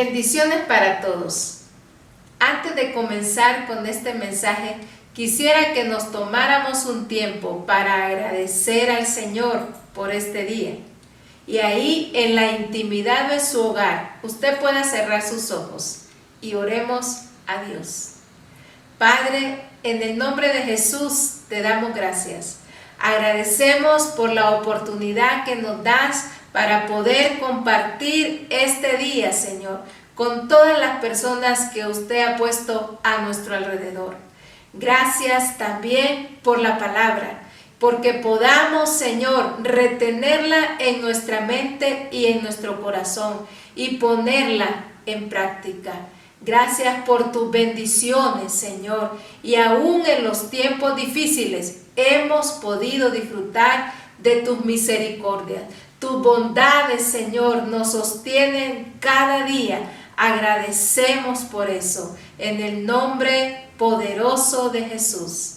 Bendiciones para todos. Antes de comenzar con este mensaje, quisiera que nos tomáramos un tiempo para agradecer al Señor por este día. Y ahí, en la intimidad de su hogar, usted pueda cerrar sus ojos y oremos a Dios. Padre, en el nombre de Jesús te damos gracias. Agradecemos por la oportunidad que nos das para poder compartir este día, Señor, con todas las personas que usted ha puesto a nuestro alrededor. Gracias también por la palabra, porque podamos, Señor, retenerla en nuestra mente y en nuestro corazón y ponerla en práctica. Gracias por tus bendiciones, Señor, y aún en los tiempos difíciles hemos podido disfrutar de tus misericordias. Tus bondades, Señor, nos sostienen cada día. Agradecemos por eso, en el nombre poderoso de Jesús.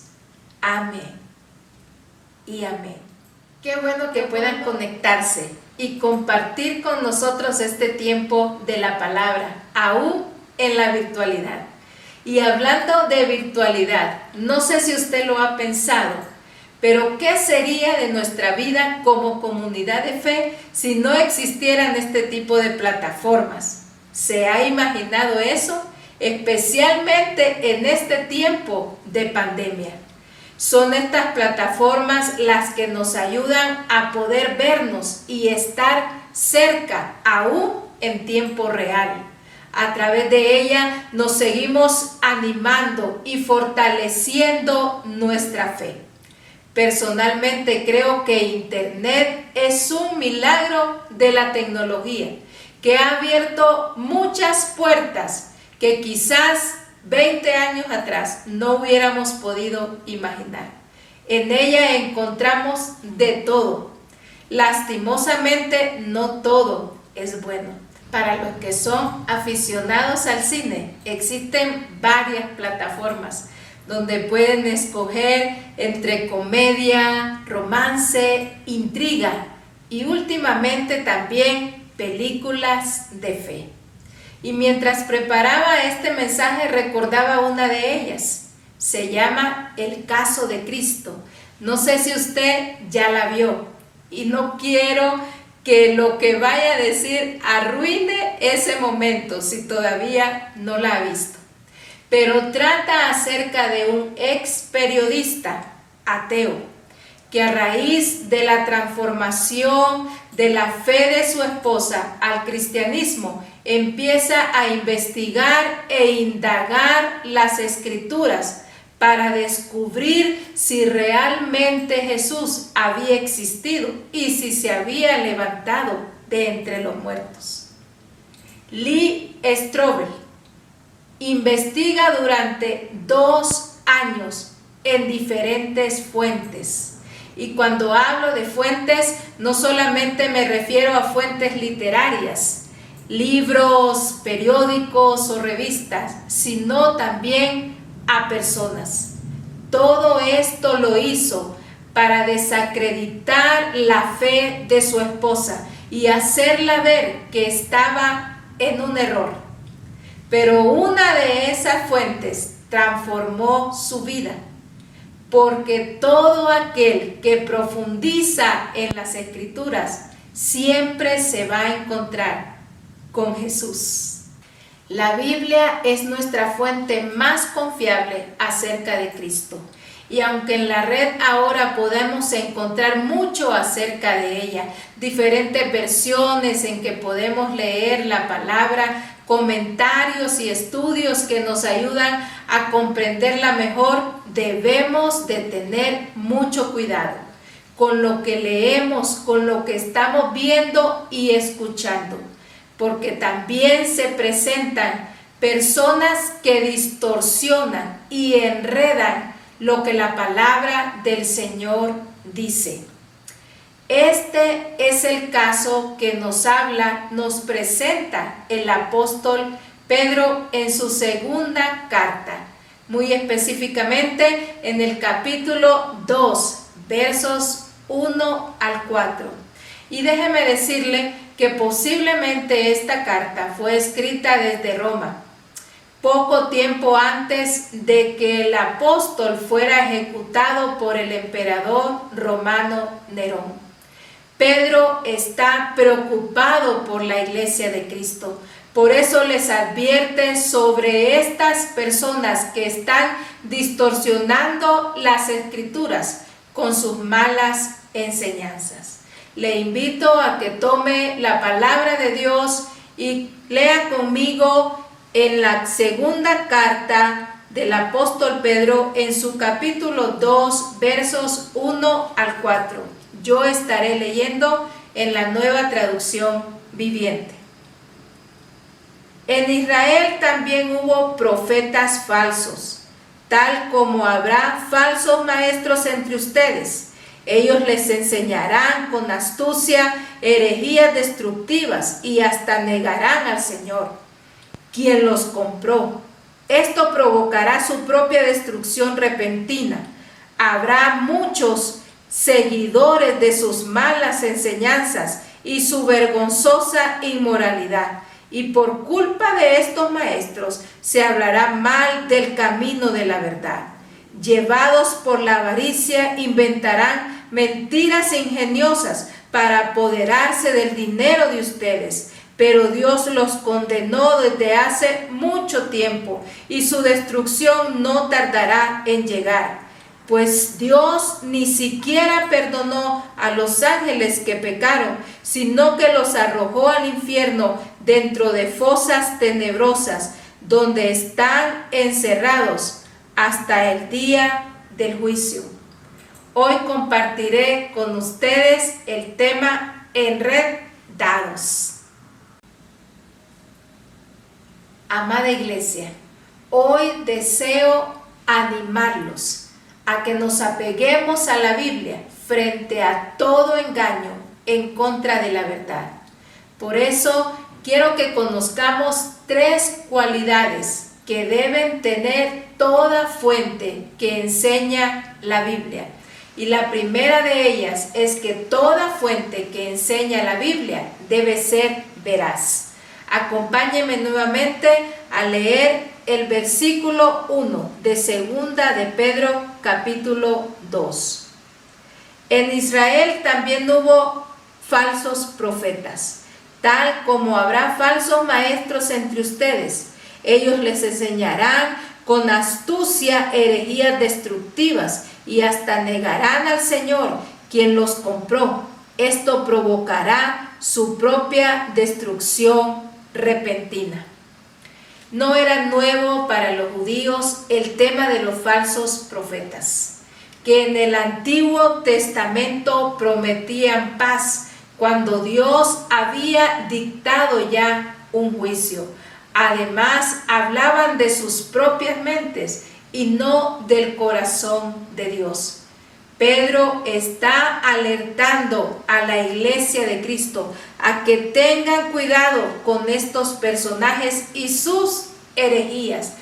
Amén y amén. Qué bueno que puedan conectarse y compartir con nosotros este tiempo de la palabra, aún en la virtualidad. Y hablando de virtualidad, no sé si usted lo ha pensado, pero ¿qué sería de nuestra vida como comunidad de fe si no existieran este tipo de plataformas? ¿Se ha imaginado eso? Especialmente en este tiempo de pandemia. Son estas plataformas las que nos ayudan a poder vernos y estar cerca, aún en tiempo real. A través de ella nos seguimos animando y fortaleciendo nuestra fe. Personalmente creo que Internet es un milagro de la tecnología que ha abierto muchas puertas que quizás 20 años atrás no hubiéramos podido imaginar. En ella encontramos de todo. Lastimosamente no todo es bueno. Para los que son aficionados al cine, existen varias plataformas donde pueden escoger entre comedia, romance, intriga y últimamente también películas de fe. Y mientras preparaba este mensaje recordaba una de ellas. Se llama El caso de Cristo. No sé si usted ya la vio y no quiero que lo que vaya a decir arruine ese momento si todavía no la ha visto. Pero trata acerca de un ex periodista ateo que a raíz de la transformación de la fe de su esposa al cristianismo empieza a investigar e indagar las escrituras para descubrir si realmente Jesús había existido y si se había levantado de entre los muertos. Lee Strobel investiga durante 2 años en diferentes fuentes. Y cuando hablo de fuentes, no solamente me refiero a fuentes literarias, libros, periódicos o revistas, sino también a personas. Todo esto lo hizo para desacreditar la fe de su esposa y hacerla ver que estaba en un error. Pero una de esas fuentes transformó su vida, porque todo aquel que profundiza en las Escrituras siempre se va a encontrar con Jesús. La Biblia es nuestra fuente más confiable acerca de Cristo. Y aunque en la red ahora podemos encontrar mucho acerca de ella, diferentes versiones en que podemos leer la palabra, comentarios y estudios que nos ayudan a comprenderla mejor, debemos de tener mucho cuidado con lo que leemos, con lo que estamos viendo y escuchando, porque también se presentan personas que distorsionan y enredan lo que la palabra del Señor dice. Este es el caso que nos presenta el apóstol Pedro en su segunda carta, muy específicamente en el capítulo 2, versos 1 al 4. Y déjeme decirle que posiblemente esta carta fue escrita desde Roma, poco tiempo antes de que el apóstol fuera ejecutado por el emperador romano Nerón. Pedro está preocupado por la iglesia de Cristo. Por eso les advierte sobre estas personas que están distorsionando las escrituras con sus malas enseñanzas. Le invito a que tome la palabra de Dios y lea conmigo en la segunda carta del apóstol Pedro en su capítulo 2, versos 1 al 4. Yo estaré leyendo en la Nueva Traducción Viviente. En Israel también hubo profetas falsos, tal como habrá falsos maestros entre ustedes. Ellos les enseñarán con astucia herejías destructivas y hasta negarán al Señor, quien los compró. Esto provocará su propia destrucción repentina. Habrá muchos seguidores de sus malas enseñanzas y su vergonzosa inmoralidad. Y por culpa de estos maestros se hablará mal del camino de la verdad. Llevados por la avaricia, inventarán mentiras ingeniosas para apoderarse del dinero de ustedes. Pero Dios los condenó desde hace mucho tiempo y su destrucción no tardará en llegar. Pues Dios ni siquiera perdonó a los ángeles que pecaron, sino que los arrojó al infierno dentro de fosas tenebrosas, donde están encerrados hasta el día del juicio. Hoy compartiré con ustedes el tema enredados. Amada iglesia, hoy deseo animarlos a que nos apeguemos a la Biblia frente a todo engaño en contra de la verdad. Por eso quiero que conozcamos 3 cualidades que deben tener toda fuente que enseña la Biblia. Y la primera de ellas es que toda fuente que enseña la Biblia debe ser veraz. Acompáñenme nuevamente a leer el versículo 1 de segunda de Pedro capítulo 2. En Israel también hubo falsos profetas, tal como habrá falsos maestros entre ustedes. Ellos les enseñarán con astucia herejías destructivas y hasta negarán al Señor, quien los compró. Esto provocará su propia destrucción repentina. No era nuevo para los judíos el tema de los falsos profetas, que en el Antiguo Testamento prometían paz cuando Dios había dictado ya un juicio. Además, hablaban de sus propias mentes y no del corazón de Dios. Pedro está alertando a la iglesia de Cristo a que tengan cuidado con estos personajes y sus herejías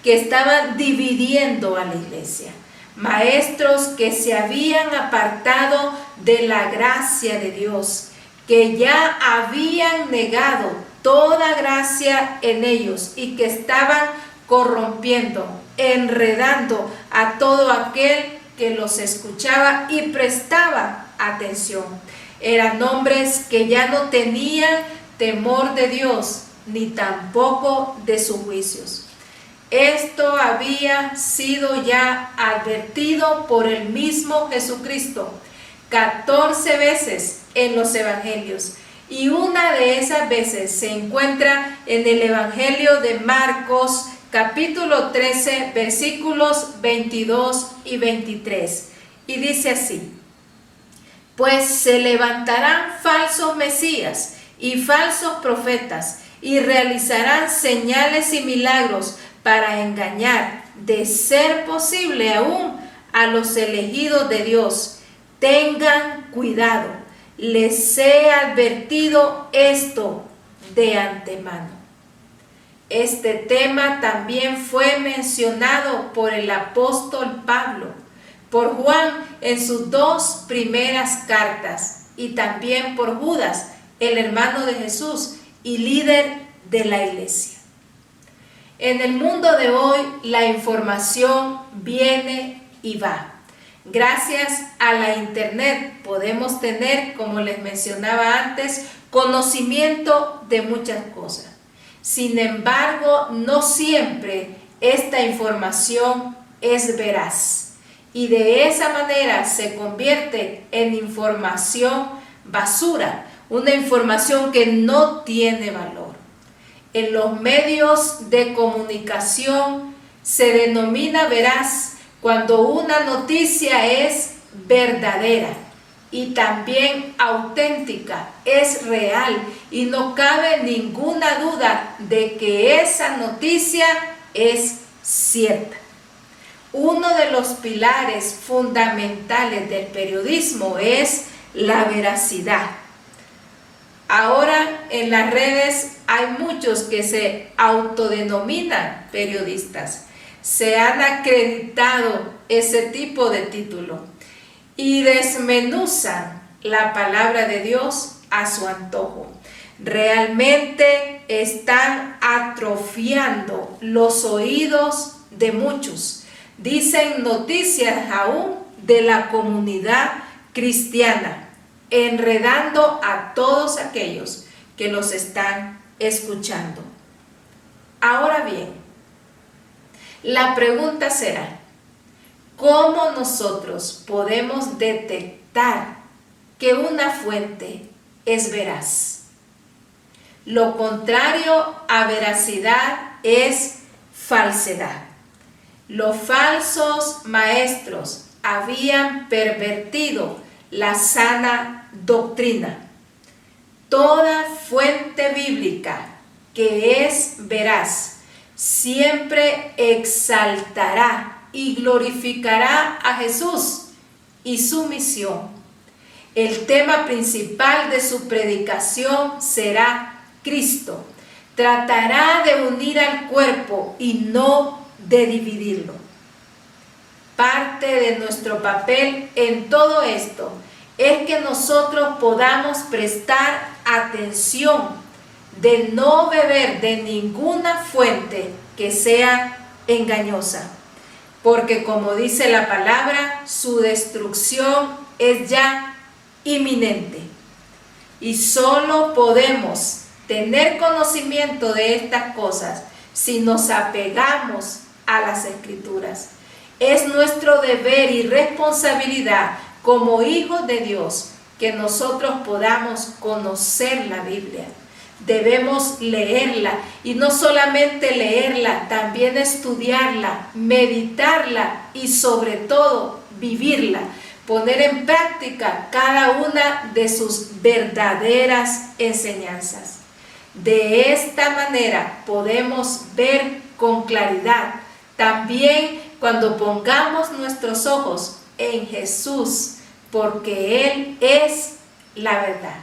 que estaban dividiendo a la iglesia, maestros que se habían apartado de la gracia de Dios, que ya habían negado toda gracia en ellos y que estaban corrompiendo, enredando a todo aquel que los escuchaba y prestaba atención. Eran hombres que ya no tenían temor de Dios, ni tampoco de sus juicios. Esto había sido ya advertido por el mismo Jesucristo 14 veces en los evangelios, y una de esas veces se encuentra en el Evangelio de Marcos capítulo 13, versículos 22 y 23, y dice así: pues se levantarán falsos mesías y falsos profetas, y realizarán señales y milagros para engañar, de ser posible aún, a los elegidos de Dios. Tengan cuidado, les he advertido esto de antemano. Este tema también fue mencionado por el apóstol Pablo, por Juan en sus 2 primeras cartas y también por Judas el hermano de Jesús y líder de la iglesia. En el mundo de hoy la información viene y va. Gracias a la internet podemos tener, como les mencionaba antes, conocimiento de muchas cosas. Sin embargo, no siempre esta información es veraz y de esa manera se convierte en información basura, una información que no tiene valor. En los medios de comunicación se denomina veraz cuando una noticia es verdadera y también auténtica, es real y no cabe ninguna duda de que esa noticia es cierta. Uno de los pilares fundamentales del periodismo es la veracidad. Ahora en las redes hay muchos que se autodenominan periodistas. Se han acreditado ese tipo de título y desmenuzan la palabra de Dios a su antojo. Realmente están atrofiando los oídos de muchos. Dicen noticias aún de la comunidad cristiana, enredando a todos aquellos que los están escuchando. Ahora bien, la pregunta será, ¿cómo nosotros podemos detectar que una fuente es veraz? Lo contrario a veracidad es falsedad. Los falsos maestros habían pervertido la sana doctrina. Toda fuente bíblica que es veraz siempre exaltará y glorificará a Jesús y su misión. El tema principal de su predicación será Cristo. Tratará de unir al cuerpo y no de dividirlo. Parte de nuestro papel en todo esto es que nosotros podamos prestar atención de no beber de ninguna fuente que sea engañosa, porque como dice la palabra, su destrucción es ya inminente. Y solo podemos tener conocimiento de estas cosas si nos apegamos a las Escrituras. Es nuestro deber y responsabilidad como hijos de Dios que nosotros podamos conocer la Biblia. Debemos leerla y no solamente leerla, también estudiarla, meditarla y sobre todo vivirla, poner en práctica cada una de sus verdaderas enseñanzas. De esta manera podemos ver con claridad. También cuando pongamos nuestros ojos en Jesús, porque Él es la verdad.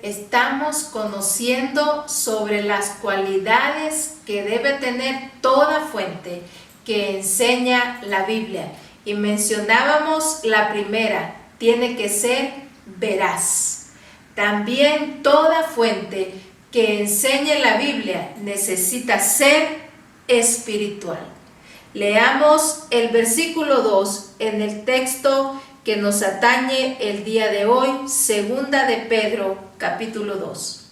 Estamos conociendo sobre las cualidades que debe tener toda fuente que enseña la Biblia. Y mencionábamos la primera, tiene que ser veraz. También toda fuente que enseñe la Biblia necesita ser espiritual. Leamos el versículo 2 en el texto que nos atañe el día de hoy, segunda de Pedro, capítulo 2.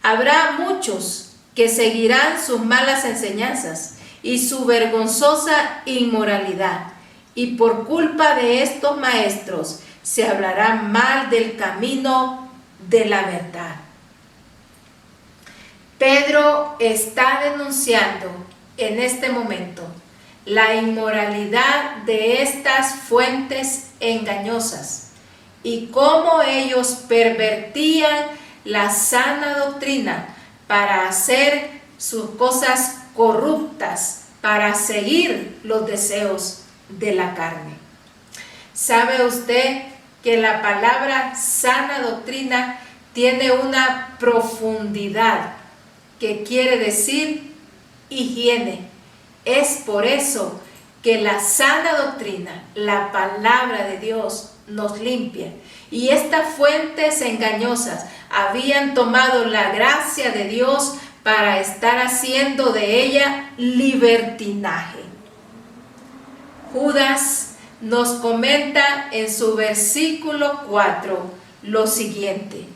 Habrá muchos que seguirán sus malas enseñanzas y su vergonzosa inmoralidad, y por culpa de estos maestros se hablará mal del camino de la verdad. Pedro está denunciando en este momento la inmoralidad de estas fuentes engañosas y cómo ellos pervertían la sana doctrina para hacer sus cosas corruptas, para seguir los deseos de la carne. ¿Sabe usted que la palabra sana doctrina tiene una profundidad que quiere decir higiene? Es por eso que la sana doctrina, la palabra de Dios, nos limpia. Y estas fuentes engañosas habían tomado la gracia de Dios para estar haciendo de ella libertinaje. Judas nos comenta en su versículo 4 lo siguiente: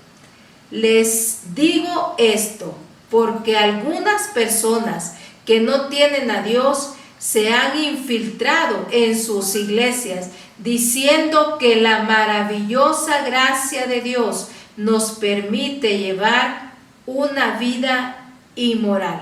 les digo esto porque algunas personas que no tienen a Dios se han infiltrado en sus iglesias diciendo que la maravillosa gracia de Dios nos permite llevar una vida inmoral.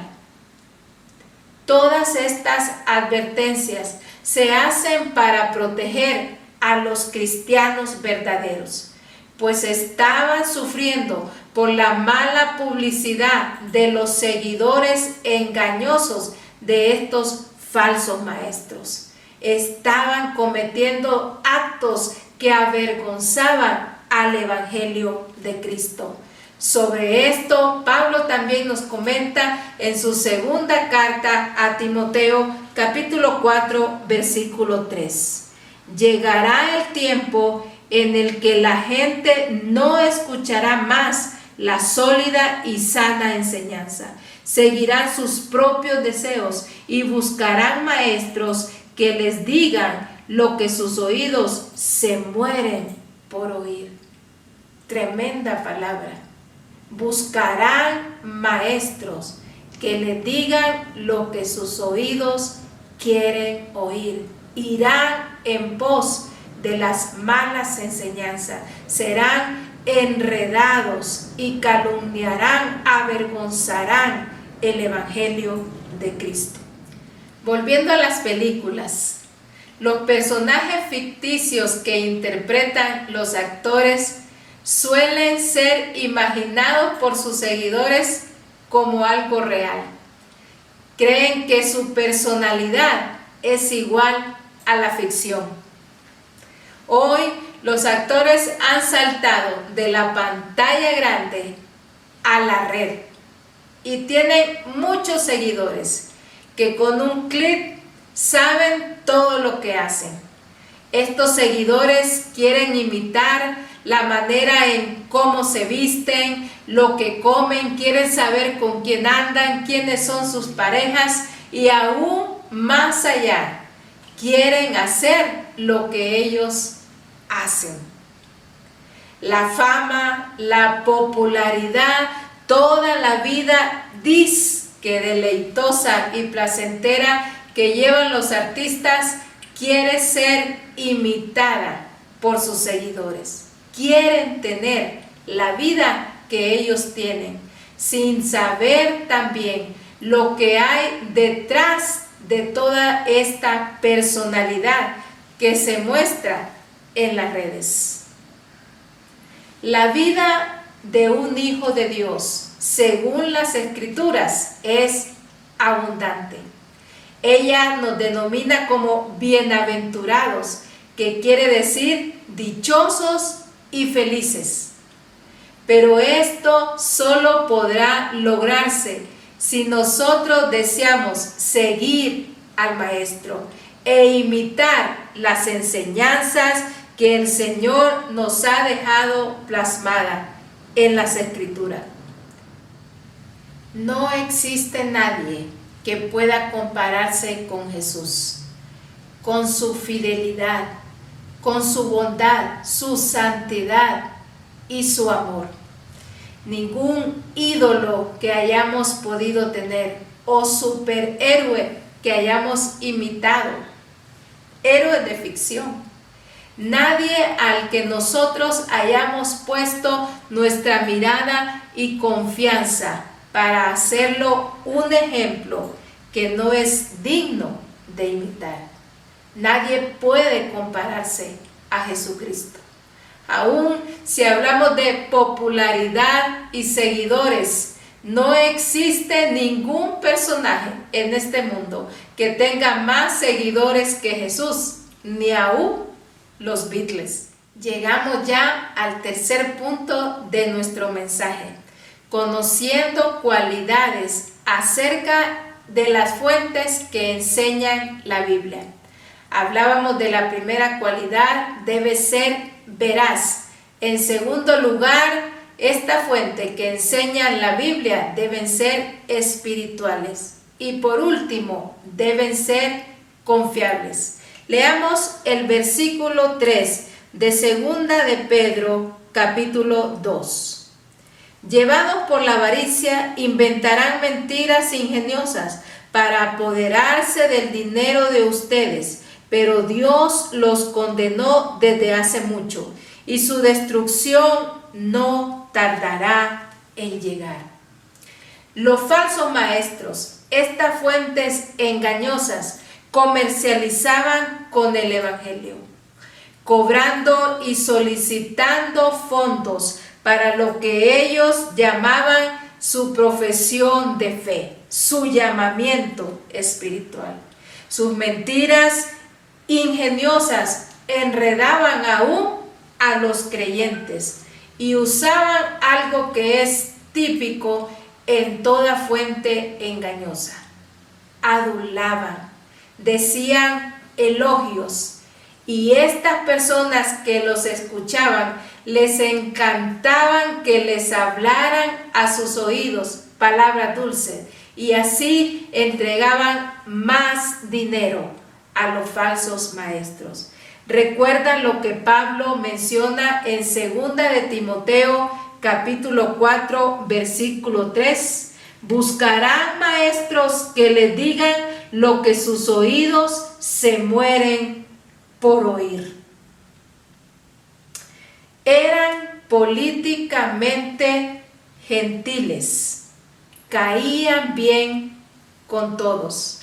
Todas estas advertencias se hacen para proteger a los cristianos verdaderos, pues estaban sufriendo por la mala publicidad de los seguidores engañosos de estos falsos maestros. Estaban cometiendo actos que avergonzaban al Evangelio de Cristo. Sobre esto, Pablo también nos comenta en su segunda carta a Timoteo, capítulo 4, versículo 3. Llegará el tiempo en el que la gente no escuchará más la sólida y sana enseñanza. Seguirán sus propios deseos y buscarán maestros que les digan lo que sus oídos se mueren por oír. Tremenda palabra. Buscarán maestros que les digan lo que sus oídos quieren oír. Irán en pos de las malas enseñanzas. Serán enredados y calumniarán, avergonzarán el Evangelio de Cristo. Volviendo a las películas, los personajes ficticios que interpretan los actores suelen ser imaginados por sus seguidores como algo real. Creen que su personalidad es igual a la ficción. Hoy los actores han saltado de la pantalla grande a la red y tienen muchos seguidores que con un clic saben todo lo que hacen. Estos seguidores quieren imitar la manera en cómo se visten, lo que comen, quieren saber con quién andan, quiénes son sus parejas y aún más allá, quieren hacer lo que ellos hacen. La fama, la popularidad, toda la vida disque deleitosa y placentera que llevan los artistas quiere ser imitada por sus seguidores. Quieren tener la vida que ellos tienen, sin saber también lo que hay detrás de toda esta personalidad que se muestra en las redes. La vida de un hijo de Dios, según las Escrituras, es abundante. Ella nos denomina como bienaventurados, que quiere decir dichosos y felices. Pero esto solo podrá lograrse si nosotros deseamos seguir al Maestro e imitar las enseñanzas que el Señor nos ha dejado plasmada en las Escrituras. No existe nadie que pueda compararse con Jesús, con su fidelidad, con su bondad, su santidad y su amor. Ningún ídolo que hayamos podido tener o superhéroe que hayamos imitado, héroes de ficción, nadie al que nosotros hayamos puesto nuestra mirada y confianza para hacerlo un ejemplo que no es digno de imitar. Nadie puede compararse a Jesucristo. Aún si hablamos de popularidad y seguidores, no existe ningún personaje en este mundo que tenga más seguidores que Jesús, ni aún los Beatles. Llegamos ya al tercer punto de nuestro mensaje, conociendo cualidades acerca de las fuentes que enseñan la Biblia. Hablábamos de la primera cualidad, debe ser veraz. En segundo lugar, esta fuente que enseña la Biblia deben ser espirituales. Y por último, deben ser confiables. Leamos el versículo 3 de segunda de Pedro, capítulo 2. Llevados por la avaricia, inventarán mentiras ingeniosas para apoderarse del dinero de ustedes, pero Dios los condenó desde hace mucho, y su destrucción no tardará en llegar. Los falsos maestros, estas fuentes engañosas, comercializaban con el Evangelio, cobrando y solicitando fondos para lo que ellos llamaban su profesión de fe, su llamamiento espiritual. Sus mentiras ingeniosas enredaban aún a los creyentes y usaban algo que es típico en toda fuente engañosa. Adulaban, decían elogios, y estas personas que los escuchaban les encantaban que les hablaran a sus oídos palabras dulces, y así entregaban más dinero a los falsos maestros. Recuerda lo que Pablo menciona en 2 de Timoteo capítulo 4 versículo 3. Buscarán maestros que les digan lo que sus oídos se mueren por oír. Eran políticamente gentiles, caían bien con todos,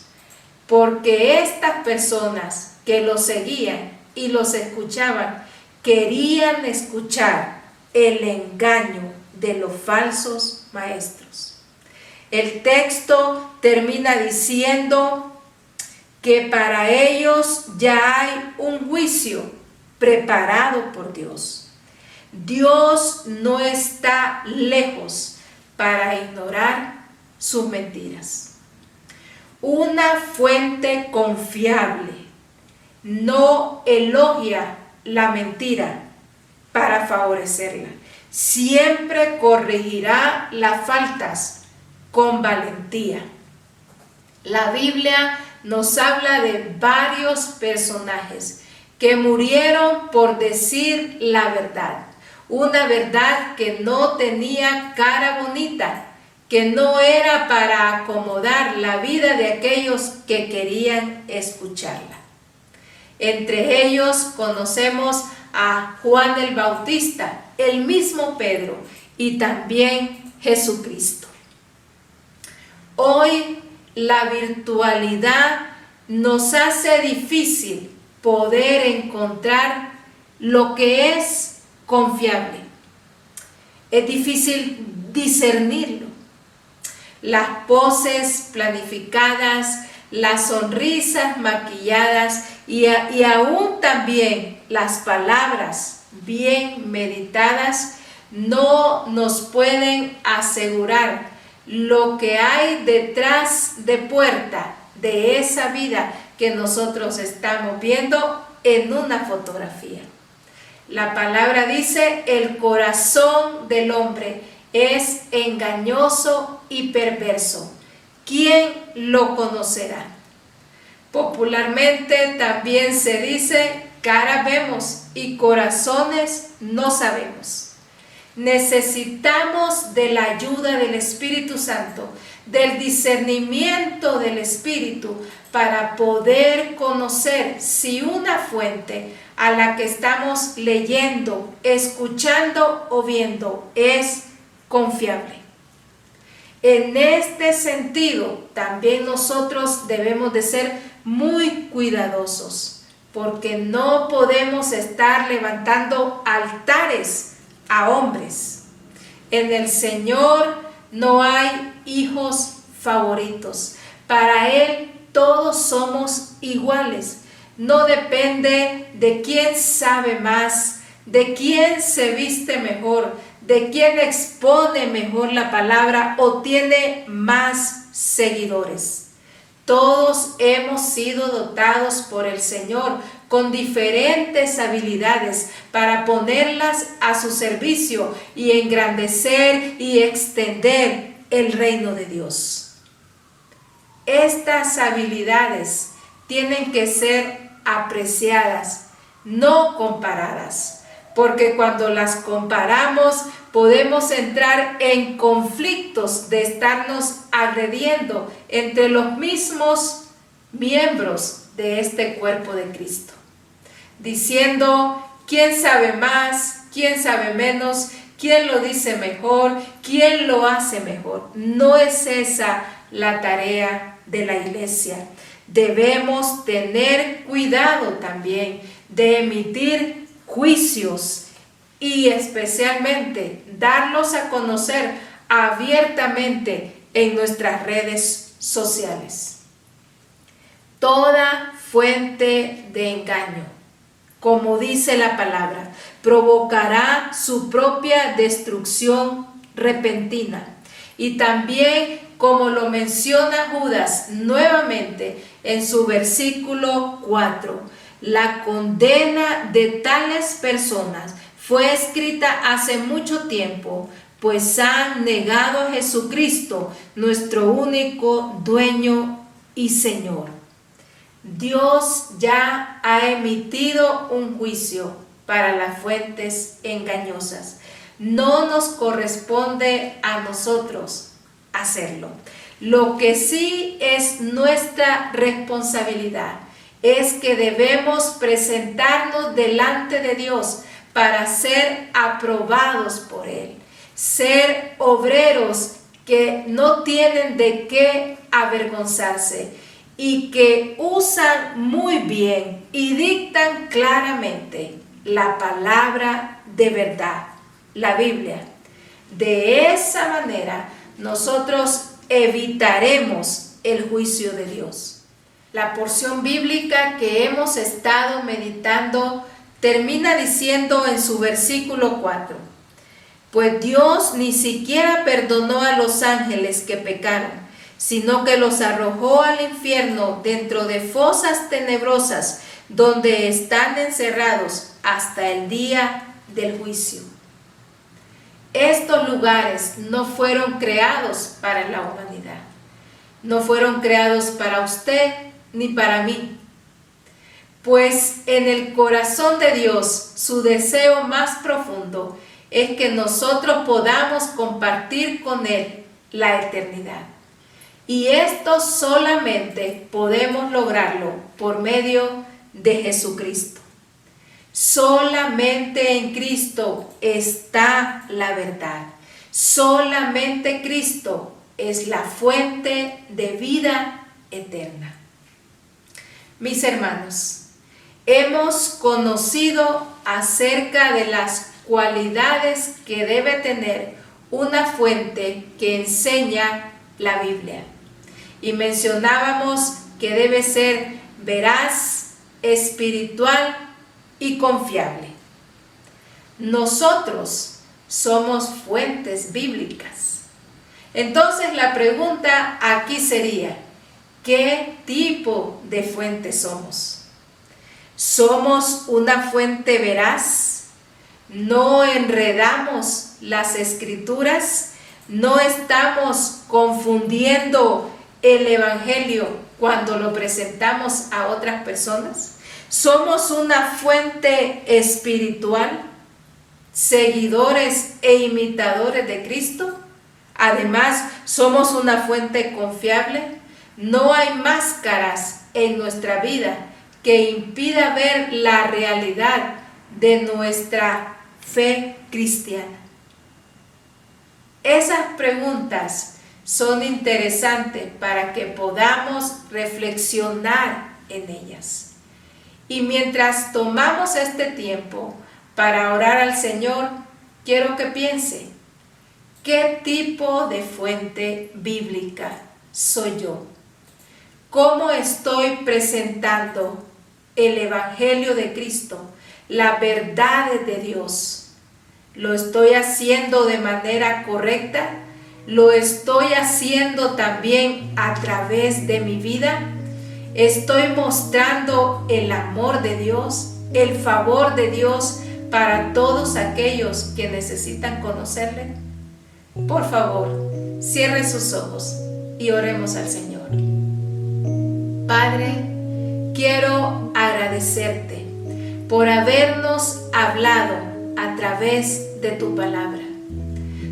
porque estas personas que los seguían y los escuchaban querían escuchar el engaño de los falsos maestros. El texto termina diciendo que para ellos ya hay un juicio preparado por Dios. Dios no está lejos para ignorar sus mentiras. Una fuente confiable no elogia la mentira para favorecerla. Siempre corregirá las faltas con valentía. La Biblia nos habla de varios personajes que murieron por decir la verdad. Una verdad que no tenía cara bonita, que no era para acomodar la vida de aquellos que querían escucharla. Entre ellos conocemos a Juan el Bautista, el mismo Pedro y también Jesucristo. Hoy la virtualidad nos hace difícil poder encontrar lo que es confiable. Es difícil discernirlo. Las poses planificadas, las sonrisas maquilladas y aún también las palabras bien meditadas no nos pueden asegurar lo que hay detrás de puerta de esa vida que nosotros estamos viendo en una fotografía. La palabra dice: el corazón del hombre es engañoso y perverso. ¿Quién lo conocerá? Popularmente también se dice: cara vemos y corazones no sabemos. Necesitamos de la ayuda del Espíritu Santo, del discernimiento del Espíritu, para poder conocer si una fuente a la que estamos leyendo, escuchando o viendo es confiable. En este sentido, también nosotros debemos de ser muy cuidadosos, porque no podemos estar levantando altares a hombres. En el Señor no hay hijos favoritos. Para Él todos somos iguales. No depende de quién sabe más, de quién se viste mejor, de quién expone mejor la palabra o tiene más seguidores. Todos hemos sido dotados por el Señor con diferentes habilidades para ponerlas a su servicio y engrandecer y extender el reino de Dios. Estas habilidades tienen que ser apreciadas, no comparadas, porque cuando las comparamos podemos entrar en conflictos de estarnos agrediendo entre los mismos miembros de este cuerpo de Cristo, diciendo quién sabe más, quién sabe menos, quién lo dice mejor, quién lo hace mejor. No es esa la tarea de la iglesia. Debemos tener cuidado también de emitir juicios y especialmente darlos a conocer abiertamente en nuestras redes sociales. Toda fuente de engaño, como dice la palabra, provocará su propia destrucción repentina. Y también, como lo menciona Judas nuevamente en su versículo 4, la condena de tales personas fue escrita hace mucho tiempo, pues han negado a Jesucristo, nuestro único dueño y Señor. Dios ya ha emitido un juicio para las fuentes engañosas. No nos corresponde a nosotros hacerlo. Lo que sí es nuestra responsabilidad es que debemos presentarnos delante de Dios para ser aprobados por Él, ser obreros que no tienen de qué avergonzarse y que usan muy bien y dictan claramente la palabra de verdad, la Biblia. De esa manera nosotros evitaremos el juicio de Dios. La porción bíblica que hemos estado meditando termina diciendo en su versículo 4, pues Dios ni siquiera perdonó a los ángeles que pecaron, sino que los arrojó al infierno dentro de fosas tenebrosas, donde están encerrados hasta el día del juicio. Estos lugares no fueron creados para la humanidad, no fueron creados para usted ni para mí, pues en el corazón de Dios su deseo más profundo es que nosotros podamos compartir con Él la eternidad. Y esto solamente podemos lograrlo por medio de Jesucristo. Solamente en Cristo está la verdad. Solamente Cristo es la fuente de vida eterna. Mis hermanos, hemos conocido acerca de las cualidades que debe tener una fuente que enseña la Biblia. Y mencionábamos que debe ser veraz, espiritual y confiable. Nosotros somos fuentes bíblicas. Entonces la pregunta aquí sería, ¿qué tipo de fuente somos? ¿Somos una fuente veraz? ¿No enredamos las escrituras? ¿No estamos confundiendo el evangelio cuando lo presentamos a otras personas? ¿Somos una fuente espiritual, seguidores e imitadores de Cristo? Además, ¿somos una fuente confiable? No hay máscaras en nuestra vida que impida ver la realidad de nuestra fe cristiana. Esas preguntas son interesantes para que podamos reflexionar en ellas. Y mientras tomamos este tiempo para orar al Señor, quiero que piense, ¿qué tipo de fuente bíblica soy yo? ¿Cómo estoy presentando el Evangelio de Cristo, la verdad de Dios? ¿Lo estoy haciendo de manera correcta? ¿Lo estoy haciendo también a través de mi vida? ¿Estoy mostrando el amor de Dios, el favor de Dios para todos aquellos que necesitan conocerle? Por favor, cierre sus ojos y oremos al Señor. Padre, quiero agradecerte por habernos hablado a través de tu palabra.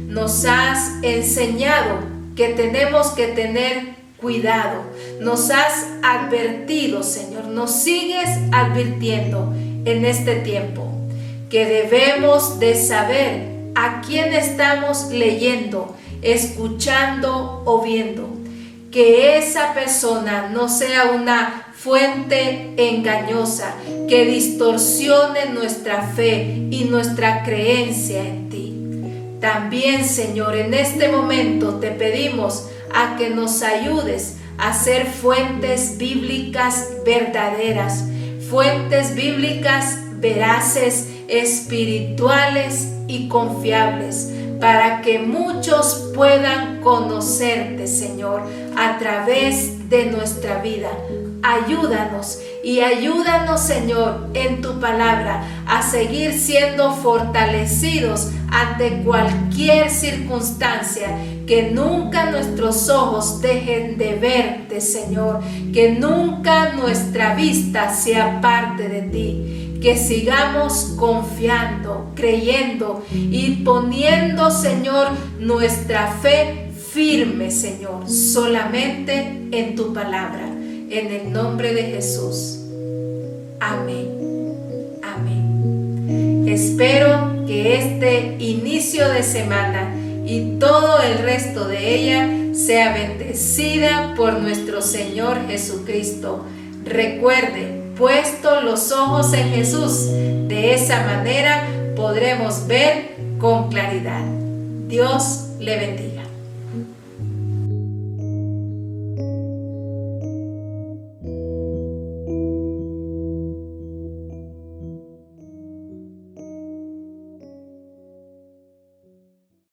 Nos has enseñado que tenemos que tener cuidado. Nos has advertido, Señor, nos sigues advirtiendo en este tiempo que debemos de saber a quién estamos leyendo, escuchando o viendo. Que esa persona no sea una fuente engañosa que distorsione nuestra fe y nuestra creencia en ti. También, Señor, en este momento te pedimos a que nos ayudes a ser fuentes bíblicas verdaderas, fuentes bíblicas veraces, espirituales y confiables, para que muchos puedan conocerte, Señor, a través de nuestra vida. Ayúdanos y ayúdanos, Señor, en tu palabra a seguir siendo fortalecidos ante cualquier circunstancia. Que nunca nuestros ojos dejen de verte, Señor. Que nunca nuestra vista se aparte de ti. Que sigamos confiando, creyendo y poniendo, Señor, nuestra fe firme, Señor, solamente en tu palabra. En el nombre de Jesús. Amén. Amén. Espero que este inicio de semana y todo el resto de ella sea bendecida por nuestro Señor Jesucristo. Recuerde, puesto los ojos en Jesús, de esa manera podremos ver con claridad. Dios le bendiga.